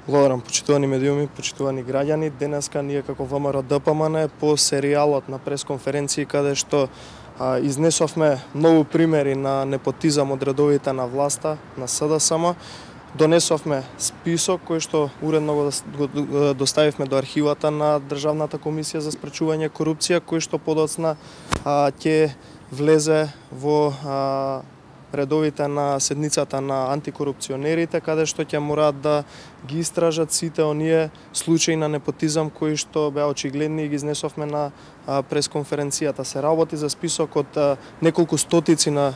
Благодарам, почитувани медиуми, почитувани граѓани. Денеска ние како ВМРО ДПМН по серијалот на пресконференции каде што изнесовме многу примери на непотизам од редовите на власта, на СДСМ, донесовме список кој што уредно го доставивме до архивата на Државната комисија за спречување корупција, кој што подоцна ќе влезе во редовите на седницата на антикорупционерите, каде што ќе мораат да ги истражат сите оние случаи на непотизам кои што беа очигледни и ги изнесовме на пресконференцијата. Се работи за список од неколку стотици на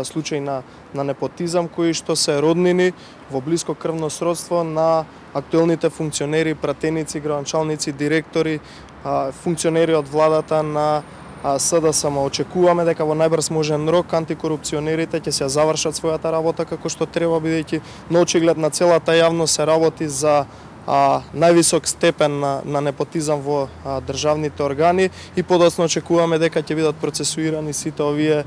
случаи на непотизам кои што се роднини во блиско крвно сродство на актуелните функционери, пратеници, градоначалници, директори, функционери од владата на СДСМ. Очекуваме дека во најбрз можен рок антикорупционерите ќе се завршат својата работа како што треба, бидејќи на очиглед на целата јавност се работи за највисок степен на непотизам во државните органи и подоцна очекуваме дека ќе бидат процесуирани сите овие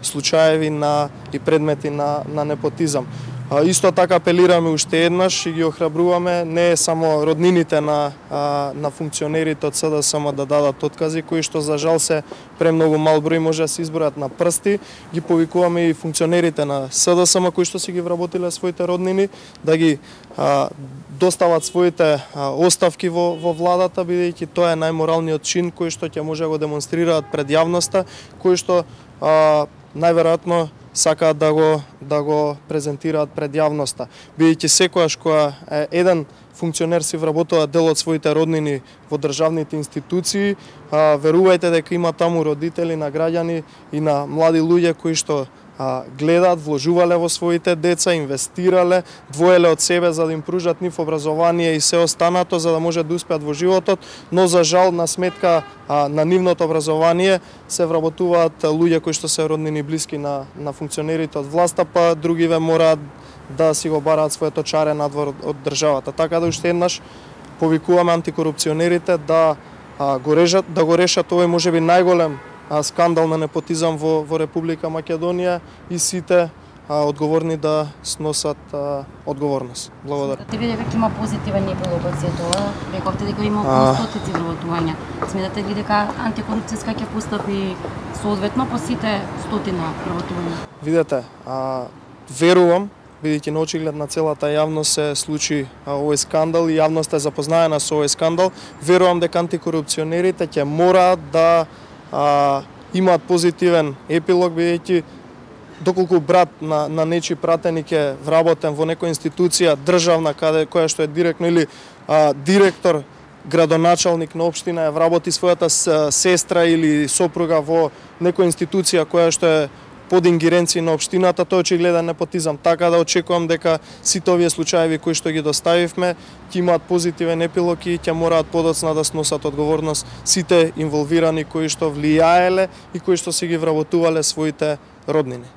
случаеви и предмети на непотизам. Исто така апелираме уште еднаш и ги охрабруваме не само роднините на функционерите од СДСМ да дадат откази, кои што за жал се премногу мал број, може да се избројат на прсти. Ги повикуваме и функционерите на СДСМ кои што си ги вработиле своите роднини да ги достават своите оставки во владата, бидејќи тоа е најморалниот чин кој што ќе може да го демонстрираат пред јавноста, кој што најверојатно сакаат да го презентираат пред јавноста. Бидејќи секогаш кога еден функционер си вработува дел од своите роднини во државните институции, верувајте дека има таму родители на граѓани и на млади луѓе кои што гледаат, вложувале во своите деца, инвестирале, двоеле од себе за да им пружат нив образование и се останато за да може да успеат во животот, но за жал на сметка на нивното образование се вработуваат луѓе кои што се роднини блиски на функционерите од власта, па другиве мораат да си го бараат своето чаре надвор од државата. Така да уште еднаш повикуваме антикорупционерите да го решат овој можеби најголем скандал на непотизам во Република Македонија и сите одговорни да сносат одговорност. Благодарам. Ти види дека има позитивен епилог од сето ова, рековте дека има околу стотици вработувања. Сметате ли дека антикорупцијска ќе постапи соодветно по сите стотина вработувања? Видете, верувам, бидејќи на очиглед на целата јавност се случи овој скандал и јавноста е запознаена со овој скандал, верувам дека антикорупционерите ќе мораат да имаат позитивен епилог, бидејќи доколку брат на нечи пратеник е вработен во некоја институција државна која што е директно или директор, градоначалник на општина е вработи својата сестра или сопруга во некоја институција која што е под ингеренција на општината, тоа очигледен непотизам. Така да очекувам дека сите овие случаеви кои што ги доставивме ќе имаат позитивен епилог и ќе мораат подоцна да сносат одговорност сите инволвирани кои што влијаеле и кои што си ги вработувале своите роднини.